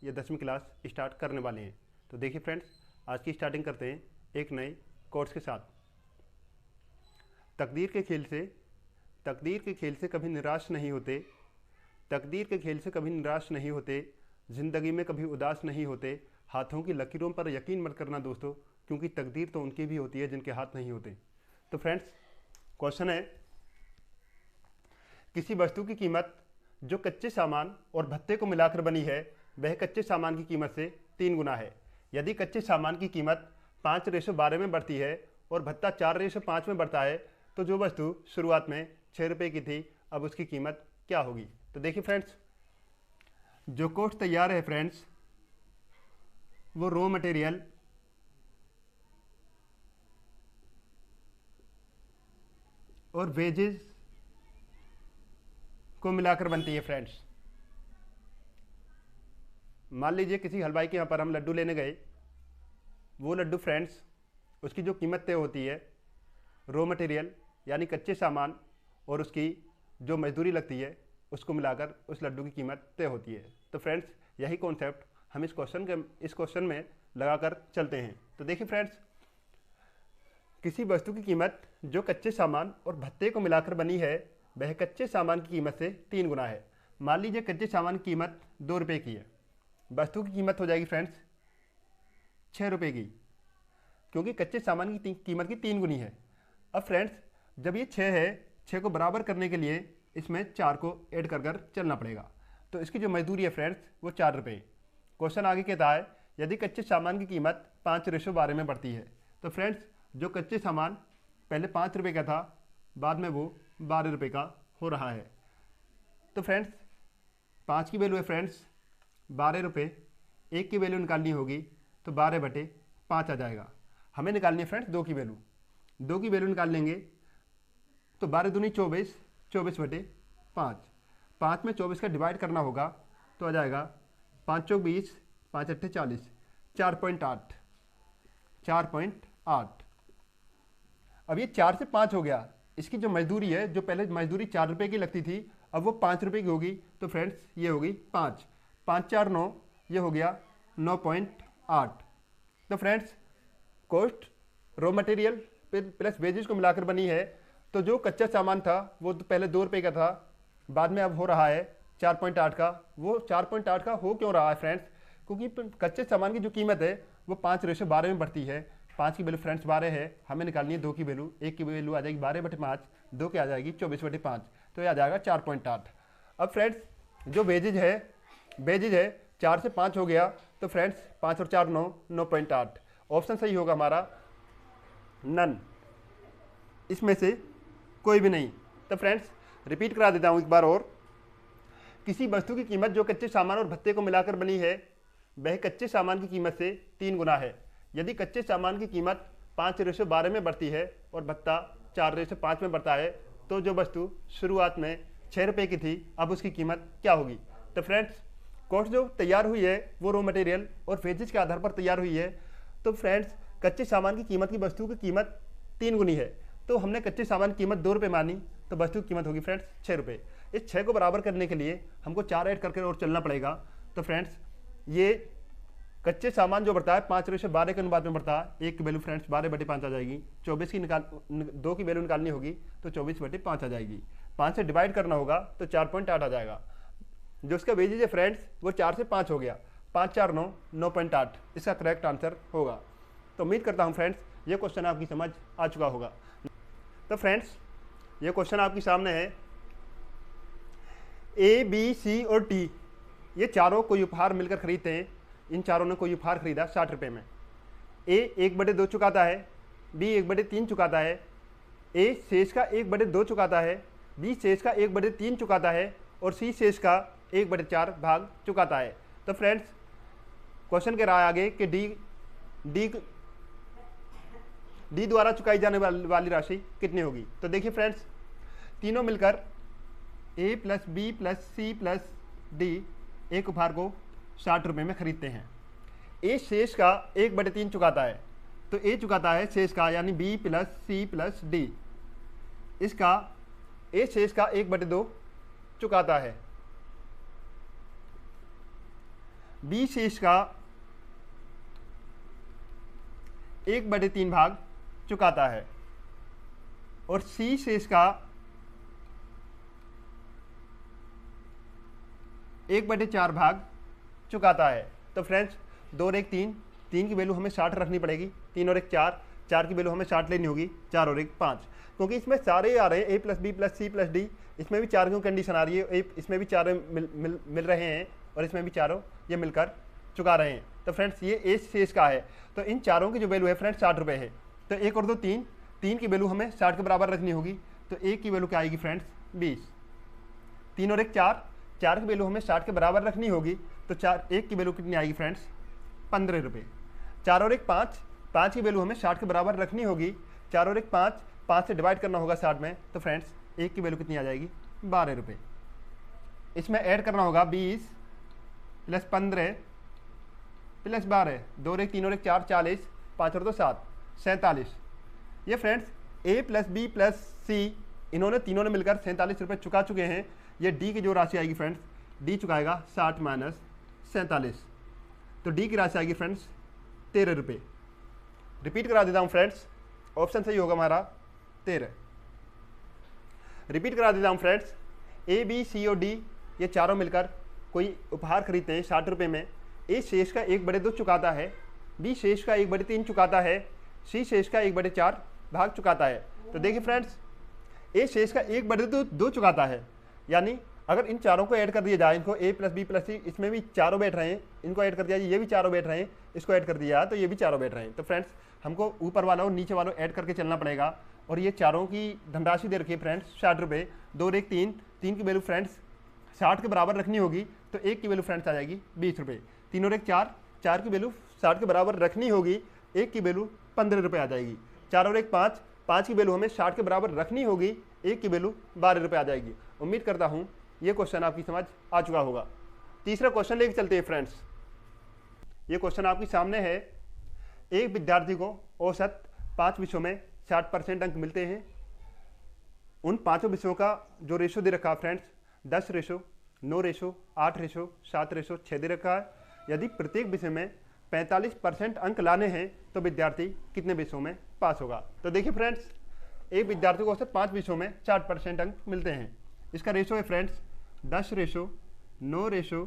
ये 10वीं class start करने वाले हैं। तो देखिए फ्रेंड्स, आज की स्टार्टिंग करते हैं एक नए कोर्स के साथ। तकदीर के खेल से कभी निराश नहीं होते, तकदीर के खेल से कभी निराश नहीं होते, ज़िंदगी में कभी उदास नहीं होते। हाथों की लकीरों पर यकीन मत करना दोस्तों, क्योंकि तकदीर तो उनकी भी होती है जिनके हाथ नहीं होते। तो फ्रेंड्स, क्वेश्चन है, किसी वस्तु की कीमत जो कच्चे सामान और भत्ते को मिलाकर बनी है वह कच्चे सामान की कीमत से 3 गुना है। यदि कच्चे सामान की कीमत 5:12 में बढ़ती है और भत्ता 4:5 में बढ़ता है तो जो वस्तु शुरुआत में 6 रुपये की थी अब उसकी कीमत क्या होगी। तो देखिए फ्रेंड्स, जो कोस्ट तैयार है फ्रेंड्स वो रॉ मटेरियल और वेजेस को मिलाकर बनती है फ्रेंड्स। मान लीजिए किसी हलवाई के यहाँ पर हम लड्डू लेने गए, वो लड्डू फ्रेंड्स उसकी जो कीमत तय होती है रॉ मटेरियल यानी कच्चे सामान और उसकी जो मजदूरी लगती है उसको मिलाकर उस लड्डू की कीमत तय होती है। तो फ्रेंड्स, यही कॉन्सेप्ट हम इस क्वेश्चन में लगाकर चलते हैं। तो देखिए फ्रेंड्स, किसी वस्तु की कीमत जो कच्चे सामान और भत्ते को मिलाकर बनी है वह कच्चे सामान की कीमत से 3 गुना है। मान लीजिए कच्चे सामान की कीमत 2 रुपये की है, वस्तु की कीमत हो जाएगी फ्रेंड्स 6 रुपये की, क्योंकि कच्चे सामान की कीमत की 3 गुनी है। अब फ्रेंड्स, जब ये 6 है, 6 को बराबर करने के लिए इसमें 4 को ऐड कर चलना पड़ेगा। तो इसकी जो मजदूरी है फ्रेंड्स वो 4 रुपये। क्वेश्चन आगे कहता है, यदि कच्चे सामान की कीमत 5:12 में बढ़ती है। तो फ्रेंड्स, जो कच्चे सामान पहले 5 रुपये का था बाद में वो 12 रुपये का हो रहा है। तो फ्रेंड्स, 5 की वैल्यू है फ्रेंड्स 12 रुपये, 1 की वैल्यू निकालनी होगी तो 12/5 आ जाएगा। हमें निकालनी है फ्रेंड्स 2 की वैल्यू। 2 की वैल्यू निकाल लेंगे तो 12 दूनी 24, 24/5। 5 में 24 का डिवाइड करना होगा तो आ जाएगा 5 चौक 20, 5 अट्ठे 40, 4.8। अब ये 4 से 5 हो गया। इसकी जो मजदूरी है, जो पहले मजदूरी 4 रुपये की लगती थी अब वो 5 रुपये की होगी। तो फ्रेंड्स ये होगी 5, 5 4 9, ये हो गया 9.8। तो friends, cost raw material plus wages को मिलाकर बनी है। तो जो कच्चा सामान था वो तो पहले 2 रुपये का था, बाद में अब हो रहा है 4.8 का। वो 4.8 का हो क्यों रहा है फ्रेंड्स, क्योंकि कच्चे सामान की जो कीमत है वो 5:12 में बढ़ती है। 5 की वैल्यू फ्रेंड्स 12 है, हमें निकालनी है 2 की वैल्यू। 1 की वैल्यू आ जाएगी 12/5, 2 की आ जाएगी 24/5, तो ये आ जाएगा 4.8। अब फ्रेंड्स, जो वेजेज है 4 से 5 हो गया। तो फ्रेंड्स 5 और 4 9, 9.8। ऑप्शन सही होगा हमारा नन, इसमें से कोई भी नहीं। तो फ्रेंड्स, रिपीट करा देता हूँ एक बार और, किसी वस्तु की कीमत जो कच्चे सामान और भत्ते को मिलाकर बनी है वह कच्चे सामान की कीमत से 3 गुना है। यदि कच्चे सामान की कीमत 5:12 में बढ़ती है और भत्ता 4:5 में बढ़ता है तो जो वस्तु शुरुआत में 6 रुपये की थी अब उसकी कीमत क्या होगी। तो फ्रेंड्स, कॉस्ट जो तैयार हुई है वो रॉ मटेरियल और वेजेस के आधार पर तैयार हुई है। तो फ्रेंड्स, कच्चे सामान की कीमत की वस्तु की कीमत 3 गुनी है। तो हमने कच्चे सामान की कीमत 2 रुपये मानी तो वस्तु की कीमत होगी फ्रेंड्स 6 रुपये। इस 6 को बराबर करने के लिए हमको 4 ऐड करके और चलना पड़ेगा। तो फ्रेंड्स, ये कच्चे सामान जो बढ़ता है 5:12 के अनुपात में बढ़ता है। 1 की वैल्यू फ्रेंड्स 12/5 आ जाएगी। 24 की 2 की वैल्यू निकालनी होगी तो 24/5 आ जाएगी। 5 से डिवाइड करना होगा तो 4.8 आ जाएगा। जो उसका वेजेज है फ्रेंड्स वो 4 से 5 हो गया, 5 4 9, 9.8 इसका करेक्ट आंसर होगा। तो उम्मीद करता हूँ फ्रेंड्स ये क्वेश्चन आपकी समझ आ चुका होगा। तो फ्रेंड्स, ये क्वेश्चन आपके सामने है, ए बी सी और टी ये चारों कोई उपहार मिलकर खरीदते हैं। इन चारों ने कोई उपहार खरीदा 60 रुपये में। ए 1/2 चुकाता है, बी 1/3 चुकाता है, ए शेष का 1/2 चुकाता है, बी शेष का 1/3 चुकाता है और सी शेष का 1/4 भाग चुकाता है। तो फ्रेंड्स, क्वेश्चन कह रहा है आगे कि डी द्वारा चुकाई जाने वाली राशि कितनी होगी। तो देखिए फ्रेंड्स, तीनों मिलकर A plus B plus C plus D एक उपहार को 60 रुपये में खरीदते हैं। ए शेष का 1/3 चुकाता है, तो ए चुकाता है शेष का यानी B plus C plus D. इसका ए शेष का 1/2 चुकाता है। बी शेष का 1/3 भाग चुकाता है और सी शेष का 1/4 भाग चुकाता है। तो फ्रेंड्स 2 और 1 3, 3 की वैल्यू हमें 60 रखनी पड़ेगी, 3 और 1 4, 4 की वैल्यू हमें 60 लेनी होगी, 4 और 1 5, क्योंकि इसमें सारे आ रहे हैं A plus B plus C plus D, इसमें भी चारों कंडीशन आ रही है, इसमें भी चारों मिल रहे हैं और इसमें भी चारों ये मिलकर चुका रहे हैं। तो फ्रेंड्स ये ए शेष का है, तो इन चारों की जो वैल्यू है फ्रेंड्स 60 रुपये है। तो 1 और 2 3, 3 की वैल्यू हमें 60 के बराबर रखनी होगी, तो 1 की वैल्यू क्या आएगी फ्रेंड्स 20, 3 और 1 4, 4 की वैल्यू हमें 60 के बराबर रखनी होगी, तो 1 की वैल्यू कितनी आएगी फ्रेंड्स 15 रुपये, 4 और 1 5, 5 की वैल्यू हमें 60 के बराबर रखनी होगी, 4 और 1 5, 5 से डिवाइड करना होगा 60 में, तो फ्रेंड्स 1 की वैल्यू कितनी आ जाएगी 12 रुपये। इसमें ऐड करना होगा 20 प्लस 15 प्लस 12, 2 और 1 3 और 1 4 40, 5 और 2 7, 47। ये फ्रेंड्स ए प्लस बी प्लस सी इन्होंने तीनों ने मिलकर 47 रुपये चुका चुके हैं। ये डी की जो राशि आएगी फ्रेंड्स, डी चुकाएगा 60 माइनस 47, तो डी की राशि आएगी फ्रेंड्स 13 रुपये। रिपीट करा देता हूँ फ्रेंड्स, ऑप्शन सही होगा हमारा 13। रिपीट करा देता हूँ फ्रेंड्स, ए बी सी और डी ये चारों मिलकर कोई उपहार खरीदते हैं 60 रुपये में। ए शेष का 1/2 चुकाता है, बी शेष का 1/3 चुकाता है, सी शेष का 1/4 भाग चुकाता है। तो देखिए फ्रेंड्स, ए शेष का 1/2 चुकाता है, यानी अगर इन चारों को ऐड कर दिया जाए, इनको ए प्लस बी प्लस सी, इसमें भी चारों बैठ रहे हैं, इनको ऐड कर दिया जाए, ये भी चारों बैठ रहे हैं, इसको ऐड कर दिया तो ये भी चारों बैठ रहे हैं। तो फ्रेंड्स हमको ऊपर वाला और नीचे वालों ऐड करके चलना पड़ेगा, और ये चारों की धनराशि दे रखी है फ्रेंड्स 60 रुपये। 2 और 1 3, 3 की वैल्यू फ्रेंड्स 60 के बराबर रखनी होगी, तो 1 की वैल्यू फ्रेंड्स आ जाएगी 20 रुपये। 3 और 1 4, 4 की वैल्यू 60 के बराबर रखनी होगी, 1 की वैल्यू 15 रुपये आ जाएगी। 4 और 1 5, 5 की वैल्यू हमें 60 के बराबर रखनी होगी, 1 की वैल्यू 12 रुपये आ जाएगी। उम्मीद करता हूँ ये क्वेश्चन आपकी समझ आ चुका होगा। तीसरा क्वेश्चन लेके चलते हैं फ्रेंड्स। ये क्वेश्चन आपके सामने है। एक विद्यार्थी को औसत 5 विषयों में 60% अंक मिलते हैं। उन 5 विषयों का जो रेशो दे रखा है friends 10 ratio, 9 ratio, 8 ratio, 7 ratio 6 दे रखा है। यदि प्रत्येक विषय में 45% अंक लाने हैं तो विद्यार्थी कितने विषयों में पास होगा। तो देखिए फ्रेंड्स, एक विद्यार्थी को औसत 5 विषयों में 60% अंक मिलते हैं। इसका रेशो है friends 10 ratio, 9 ratio,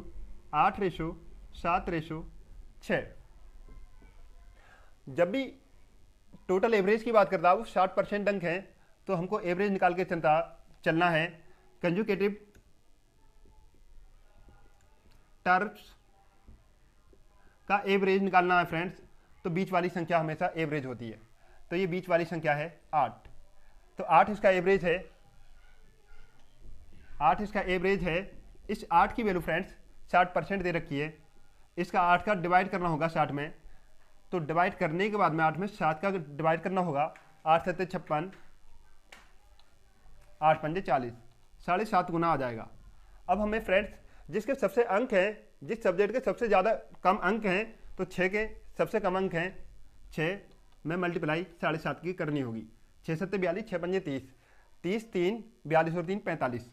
8 ratio, 7 ratio 6। जब भी टोटल एवरेज की बात करता है वो 60% अंक हैं, तो हमको एवरेज निकाल के चलना है। कंजुगेटिव टर्म्स का एवरेज निकालना है फ्रेंड्स, तो बीच वाली संख्या हमेशा एवरेज होती है। तो ये बीच वाली संख्या है 8, तो 8 इसका एवरेज है, 8 इसका एवरेज है। इस 8 की वैल्यू फ्रेंड्स 60% दे रखी है। इसका 8 का डिवाइड करना होगा 60 में, तो डिवाइड करने के बाद में 8 में 7 का डिवाइड करना होगा। 8 7 56, 8 5 40, 7.5 गुना आ जाएगा। अब हमें फ्रेंड्स जिसके सबसे अंक हैं, जिस सब्जेक्ट के सबसे ज़्यादा कम अंक हैं, तो 6 के सबसे कम अंक हैं, 6 में मल्टीप्लाई 7.5 की करनी होगी। 6 7 42, 6 5 30, 30 3 42 और 3 45,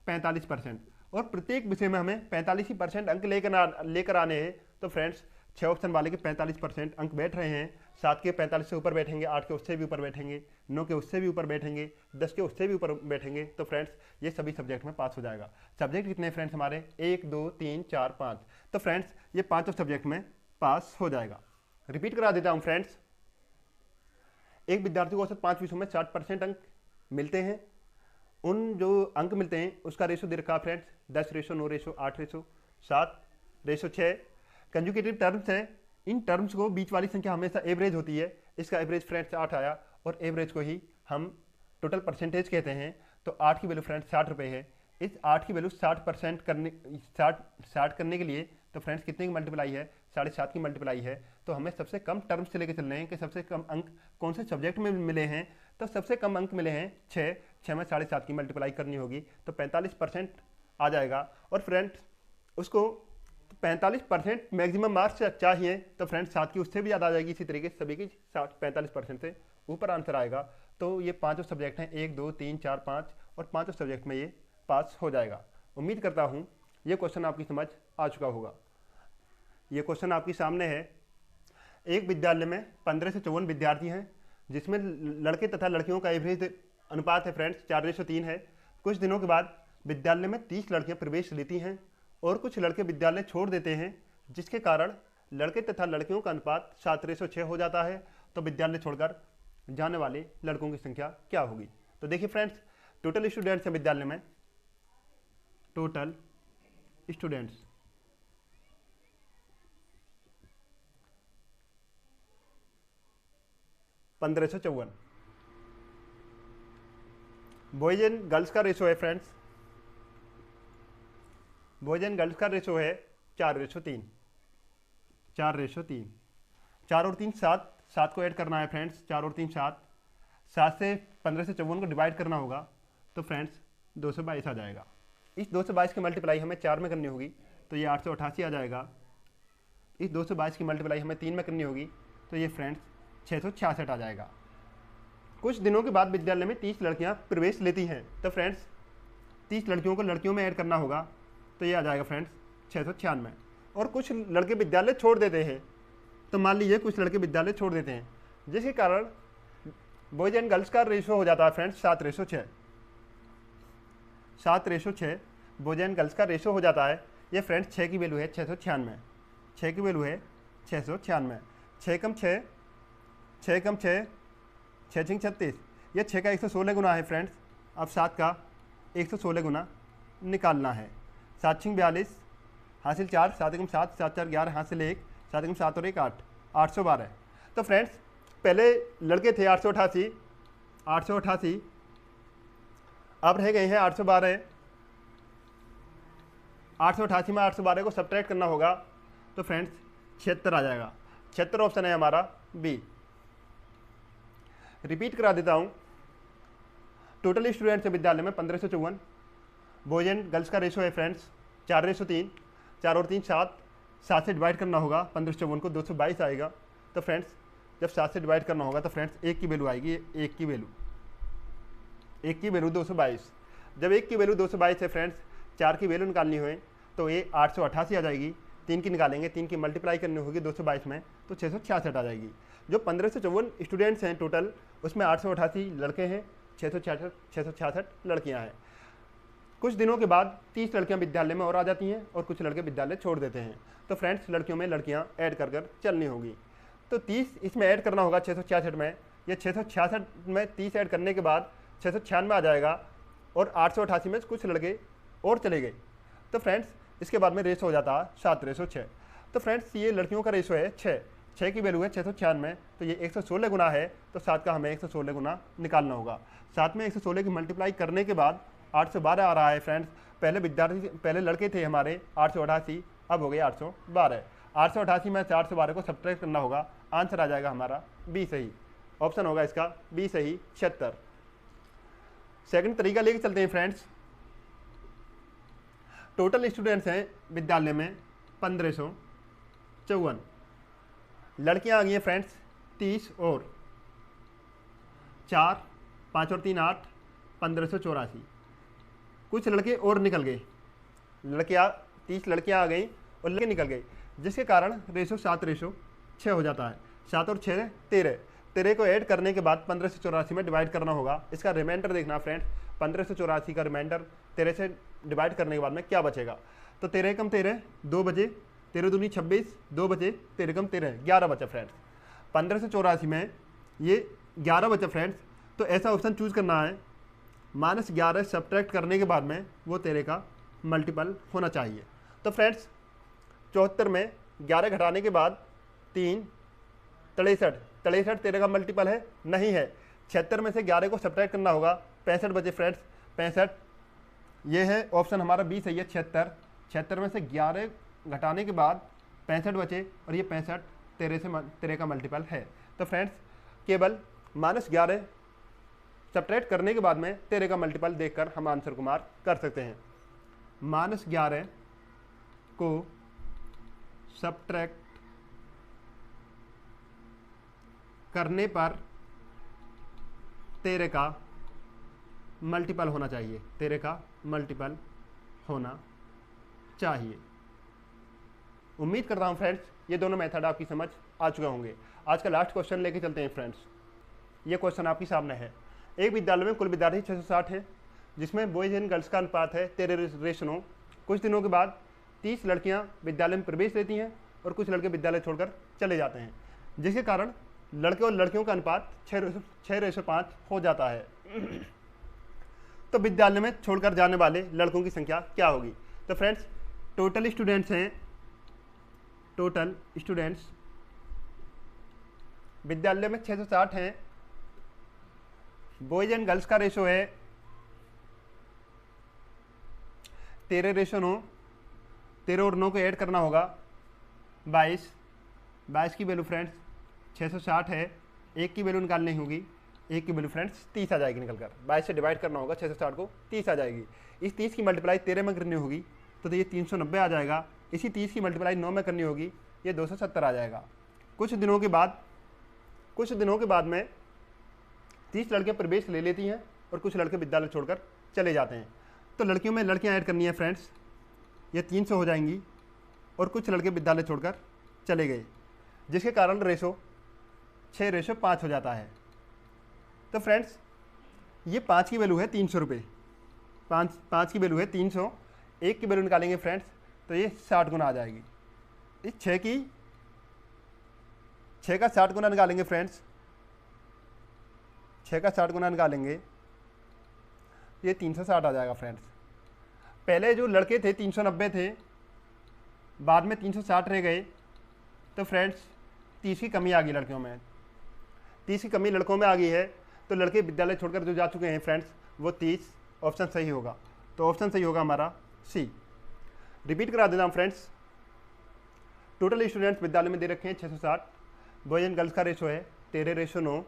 45%। और प्रत्येक विषय में हमें 45% अंक लेकर आने हैं। तो फ्रेंड्स 6 ऑप्शन वाले के 45% अंक बैठ रहे हैं। 7 के 45 से ऊपर बैठेंगे, 8 के उससे भी ऊपर बैठेंगे, 9 के उससे भी ऊपर बैठेंगे, 10 के उससे भी ऊपर बैठेंगे। तो फ्रेंड्स ये सभी सब्जेक्ट में पास हो जाएगा। सब्जेक्ट कितने फ्रेंड्स हमारे 1 2 3 4 5, तो फ्रेंड्स ये 5 सब्जेक्ट में पास हो जाएगा। रिपीट करा देता हूँ फ्रेंड्स, एक विद्यार्थी को औसत 5 विषयों में 60% अंक मिलते हैं। उन जो अंक मिलते हैं उसका रेशो दे रखा friends 10 ratio, 9 ratio, 8 ratio, 7 ratio 6। Conjugative terms हैं, इन टर्म्स को बीच वाली संख्या हमेशा एवरेज होती है। इसका एवरेज फ्रेंड्स 8 आया, और एवरेज को ही हम टोटल परसेंटेज कहते हैं। तो 8 की वैल्यू फ्रेंड्स 60 रुपये है। इस 8 की वैल्यू 60% करने के लिए तो फ्रेंड्स कितने की मल्टीप्लाई है, 7.5 की मल्टीप्लाई है। तो हमें सबसे कम टर्म्स से लेकर चलने हैं कि सबसे कम अंक कौन से सब्जेक्ट में मिले हैं। तो सबसे कम अंक मिले हैं 6 में 7.5 की मल्टीप्लाई करनी होगी, तो 45% आ जाएगा। और फ्रेंड्स उसको 45% मैक्सिमम मार्क्स चाहिए, तो फ्रेंड्स 7 की उससे भी ज़्यादा आ जाएगी। इसी तरीके से सभी की 45% से ऊपर आंसर आएगा। तो ये 5 सब्जेक्ट हैं, 1 2 3 4 5, और 5 सब्जेक्ट में ये पास हो जाएगा। उम्मीद करता हूँ ये क्वेश्चन आपकी समझ आ चुका होगा। ये क्वेश्चन आपके सामने है। एक विद्यालय में 15 से 54 विद्यार्थी हैं, जिसमें लड़के तथा लड़कियों का एवरेज अनुपात है फ्रेंड्स 4:3 है। कुछ दिनों के बाद विद्यालय में 30 लड़कियां प्रवेश लेती हैं और कुछ लड़के विद्यालय छोड़ देते हैं, जिसके कारण लड़के तथा लड़कियों का अनुपात 7:6 हो जाता है। तो विद्यालय छोड़कर जाने वाले लड़कों की संख्या क्या होगी? तो देखिए फ्रेंड्स, टोटल स्टूडेंट्स हैं विद्यालय में, total students 1554। Boys and girls का रेशो है फ्रेंड्स, बॉयज एंड गर्ल्स का रेशो है 4:3। 4:3, 4 और 3 7, 7 को ऐड करना है फ्रेंड्स, 4 और 3 7, 7 से 15 से 54 को डिवाइड करना होगा, तो फ्रेंड्स 222 आ जाएगा। इस 222 की मल्टीप्लाई हमें 4 में करनी होगी, तो ये 888 आ जाएगा। इस 222 की मल्टीप्लाई हमें 3 में करनी होगी, तो ये फ्रेंड्स 666 आ जाएगा। कुछ दिनों के बाद विद्यालय में 30 लड़कियां प्रवेश लेती हैं, तो फ्रेंड्स 30 लड़कियों को लड़कियों में ऐड करना होगा, तो ये आ जाएगा फ्रेंड्स 696। और कुछ लड़के विद्यालय छोड़ देते हैं, तो मान लीजिए कुछ लड़के विद्यालय छोड़ देते हैं, जिसके कारण बॉयज एंड गर्ल्स का रेशो हो जाता है फ्रेंड्स 7:6। 7:6 बॉयज एंड गर्ल्स का रेशो हो जाता है। ये फ्रेंड्स 6 की वैल्यू है 696, 6 की वैल्यू है 696। 6 कम 6, 6 कम 6, 6 6 36, यह 6 का 116 गुना है फ्रेंड्स। अब 7 का 116 गुना निकालना है। 7 6 42, हासिल 4, 7 एकम 7, 7 4 11, हासिल 1, 7 एकम 7 और 1 8, 812। तो फ्रेंड्स पहले लड़के थे 888, 888, अब रह गए हैं 812। 888 में 812 को सब्ट्रैक्ट करना होगा, तो फ्रेंड्स 76 आ जाएगा। 76 ऑप्शन है हमारा बी। रिपीट करा देता हूँ, टोटल स्टूडेंट्स है विद्यालय में 1554। बॉयज एंड गर्ल्स का रेशो है फ्रेंड्स 4:3, 4 और 3 7, 7 से डिवाइड करना होगा 1554 को, 222 आएगा। तो फ्रेंड्स जब 7 से डिवाइड करना होगा, तो फ्रेंड्स 1 की वैल्यू आएगी, 1 की वैल्यू 222। जब 1 की वैल्यू 222 है फ्रेंड्स, 4 की वैल्यू निकालनी हो तो ये 888 आ जाएगी। 3 की निकालेंगे, 3 की मल्टीप्लाई करनी होगी 222 में, तो 666 आ जाएगी। जो 1554 स्टूडेंट्स हैं टोटल, उसमें 888 लड़के हैं, 666 लड़कियां हैं। कुछ दिनों के बाद 30 लड़कियां विद्यालय में और आ जाती हैं और कुछ लड़के विद्यालय छोड़ देते हैं। तो फ्रेंड्स लड़कियों में लड़कियां ऐड कर कर चलनी होगी। तो 30 इसमें ऐड करना होगा 666 में। ये 666 में 30 ऐड करने के बाद 696 आ जाएगा और 888 में कुछ लड़के और चले गए। तो फ्रेंड्स इसके बाद में रेशो हो जाता है 7:6। तो फ्रेंड्स ये लड़कियों का रेशो है 6, 6 की वैल्यू है 696, तो ये 116 गुना है, तो 7 का हमें 116 गुना निकालना होगा। 7 में 116 की मल्टीप्लाई करने के बाद 812 आ रहा है फ्रेंड्स। पहले लड़के थे हमारे 888, अब हो गए 812। 888 में 412 को सब्ट्रैक्ट करना होगा, आंसर आ जाएगा हमारा बी सही। ऑप्शन होगा इसका बी सही 76। सेकंड तरीका लेके चलते हैं फ्रेंड्स। टोटल स्टूडेंट्स हैं विद्यालय में 1554। लड़कियां आ गई हैं फ्रेंड्स 30 और 4, 5 और 3 8, 1584। कुछ लड़के और निकल गए, 30 लड़कियां आ गई और लड़के निकल गए, जिसके कारण रेशो 7:6 हो जाता है। 7 और 6 13, 13 को ऐड करने के बाद 1584 में डिवाइड करना होगा। इसका रिमाइंडर देखना फ्रेंड्स, 1584 का रिमाइंडर 13 से डिवाइड करने के बाद में क्या बचेगा। तो 13 कम 13 2 बचे, 13 दूनी 26, 2 बचे, 13 कम 13 11 बचा फ्रेंड्स। 1584 में ये 11 बचा फ्रेंड्स। तो ऐसा ऑप्शन चूज करना है, -11 सब्ट्रैक्ट करने के बाद में वो 13 का मल्टीपल होना चाहिए। तो फ्रेंड्स 74 में 11 घटाने के बाद 3 63, 63 13 का मल्टीपल है नहीं है। 76 में से 11 को सब्ट्रैक्ट करना होगा, 65 बचे फ्रेंड्स। 65 ये है ऑप्शन हमारा बी सही है 76। 76 में से 11 घटाने के बाद 65 बचे और ये 65 13 का मल्टीपल है। तो फ्रेंड्स केवल -11 सब्ट्रैक्ट करने के बाद में 13 का मल्टीपल देखकर हम आंसर को मार्क कर सकते हैं। -11 को सब्ट्रैक्ट करने पर 13 का मल्टीपल होना चाहिए, 13 का मल्टीपल होना चाहिए। उम्मीद करता हूँ फ्रेंड्स ये दोनों मेथड आपकी समझ आ चुके होंगे। आज का लास्ट क्वेश्चन लेके चलते हैं फ्रेंड्स। ये क्वेश्चन आपके सामने है। एक विद्यालय में कुल विद्यार्थी 660 है, जिसमें बॉयज एंड गर्ल्स का अनुपात है 13:9। कुछ दिनों के बाद 30 लड़कियां विद्यालय में प्रवेश लेती हैं और कुछ लड़के विद्यालय छोड़कर चले जाते हैं, जिसके कारण लड़के और लड़कियों का अनुपात 6:5 हो जाता है। तो विद्यालय में छोड़कर जाने वाले लड़कों की संख्या क्या होगी? तो फ्रेंड्स टोटल स्टूडेंट्स विद्यालय में 660 हैं। बॉयज एंड गर्ल्स का रेशो है 13:9। 13 और 9 को ऐड करना होगा 22 की वैल्यू फ्रेंड्स 660 है। एक की वैल्यू निकालनी होगी, एक की वैल्यू फ्रेंड्स 30 आ जाएगी निकलकर। 22 से डिवाइड करना होगा 660 को, 30 आ जाएगी। इस 30 की मल्टीप्लाई 13 में करनी होगी तो ये 390 आ जाएगा। इसी 30 की मल्टीप्लाई 9 में करनी होगी, ये 270 आ जाएगा। कुछ दिनों के बाद में 30 लड़कियां प्रवेश ले लेती हैं और कुछ लड़के विद्यालय छोड़कर चले जाते हैं। तो लड़कियों में लड़कियां ऐड करनी है फ्रेंड्स, ये 300 हो जाएंगी और कुछ लड़के विद्यालय छोड़कर चले गए, जिसके कारण रेशो 6:5 हो जाता है। तो फ्रेंड्स ये 5 की वैल्यू है 300 रुपये। 5 की वैल्यू है 300। एक की वैल्यू निकालेंगे फ्रेंड्स तो ये 60 गुना आ जाएगी। इस 6 का 60 गुना निकालेंगे फ्रेंड्स, 6 का 60 गुना निकालेंगे ये 360 आ जाएगा फ्रेंड्स। पहले जो लड़के थे 390 थे, बाद में 360 रह गए। तो फ्रेंड्स 30 की कमी आ गई लड़कियों में, 30 की कमी लड़कों में आ गई है। तो लड़के विद्यालय छोड़कर जो जा चुके हैं फ्रेंड्स वो 30, ऑप्शन सही होगा। तो ऑप्शन सही होगा हमारा सी। रिपीट करा देता हूँ फ्रेंड्स। टोटल स्टूडेंट्स विद्यालय में दे रखे हैं 660। बॉयज एंड गर्ल्स का रेशो है 13:9।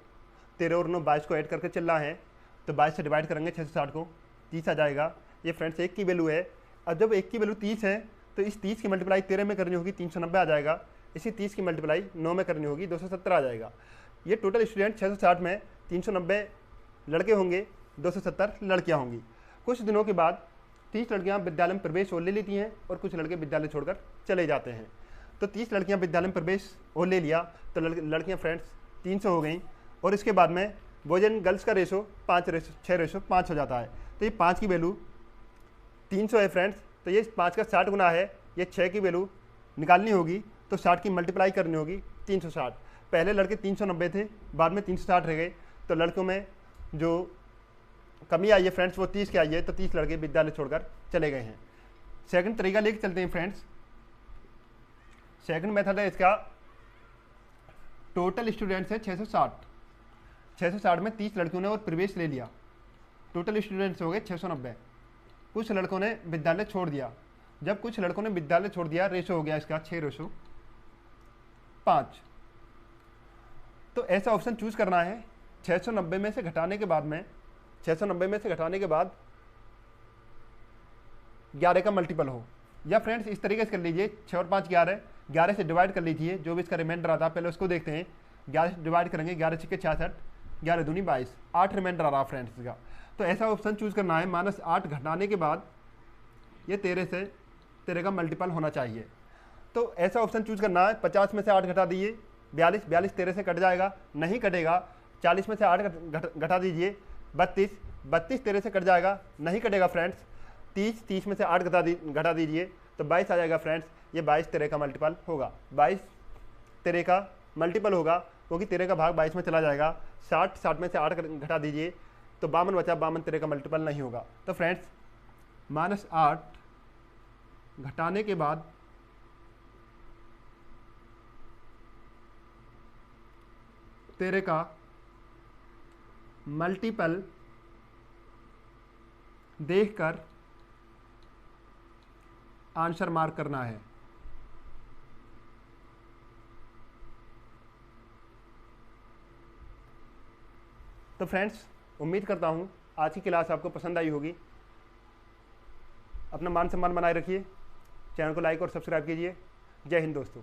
13 और 9 22 को ऐड करके चल रहा है, तो 22 से डिवाइड करेंगे 660 को, 30 आ जाएगा। ये फ्रेंड्स एक की वैल्यू है। अब जब एक की वैल्यू 30 है तो इस 30 की मल्टीप्लाई 13 में करनी होगी, 390 आ जाएगा। इसी 30 की मल्टीप्लाई 9 में करनी होगी, 270 आ जाएगा। ये टोटल स्टूडेंट 660 में 390 लड़के होंगे, 270 लड़कियां होंगी। कुछ दिनों के बाद 30 लड़कियां विद्यालय में प्रवेश और ले लेती हैं और कुछ लड़के विद्यालय छोड़कर चले जाते हैं। तो 30 लड़कियां विद्यालय में प्रवेश और ले लिया तो लड़कियां फ्रेंड्स 300 हो गई। और इसके बाद में बॉयज एंड गर्ल्स का रेशो 6:5 हो जाता है। तो ये 5 की वैल्यू 300 है फ्रेंड्स, तो ये 5 का 60 गुना है। ये 6 की वैल्यू निकालनी होगी तो 60 की मल्टीप्लाई करनी होगी 360। पहले लड़के 390 थे, बाद में 360 रह गए। तो लड़कों में जो कमी आई है फ्रेंड्स वो 30 की आई है, तो 30 लड़के विद्यालय छोड़कर चले गए हैं। सेकंड तरीका लेके चलते हैं फ्रेंड्स। सेकंड मेथड है इसका, टोटल स्टूडेंट्स है 660 में 30 लड़कियों ने और प्रवेश ले लिया, टोटल स्टूडेंट्स हो गए 690। कुछ लड़कों ने विद्यालय छोड़ दिया। जब कुछ लड़कों ने विद्यालय छोड़ दिया, रेशो हो गया इसका 6:5। तो ऐसा ऑप्शन चूज करना है 690 में से घटाने के बाद 11 का मल्टीपल हो। या फ्रेंड्स इस तरीके से कर लीजिए, 6 और 5 11 से डिवाइड कर लीजिए, जो भी इसका रिमाइंडर आता है पहले उसको देखते हैं। 11 से डिवाइड करेंगे, 11 छक्के 66, 11 दूनी 22, 8 रिमाइंडर आ रहा फ्रेंड्स इसका। तो ऐसा ऑप्शन चूज करना है, -8 घटाने के बाद ये 13 का मल्टीपल होना चाहिए। तो ऐसा ऑप्शन चूज करना है। 50 में से 8 घटा दीजिए, 42 13 से कट जाएगा, नहीं कटेगा। 40 में से 8 घटा दीजिए, 32 13 से कट जाएगा, नहीं कटेगा फ्रेंड्स। 30 में से 8 घटा दीजिए तो 22 आ जाएगा फ्रेंड्स। ये 22 13 का मल्टीपल होगा, 22 13 का मल्टीपल होगा, क्योंकि 13 का भाग 22 में चला जाएगा। 60 में से 8 घटा दीजिए तो 52 बचा, 52 13 का मल्टीपल नहीं होगा। तो फ्रेंड्स -8 घटाने के बाद 13 का मल्टीपल देखकर आंसर मार्क करना है। तो फ्रेंड्स उम्मीद करता हूं आज की क्लास आपको पसंद आई होगी। अपना मान सम्मान बनाए रखिए, चैनल को लाइक और सब्सक्राइब कीजिए। जय हिंद दोस्तों।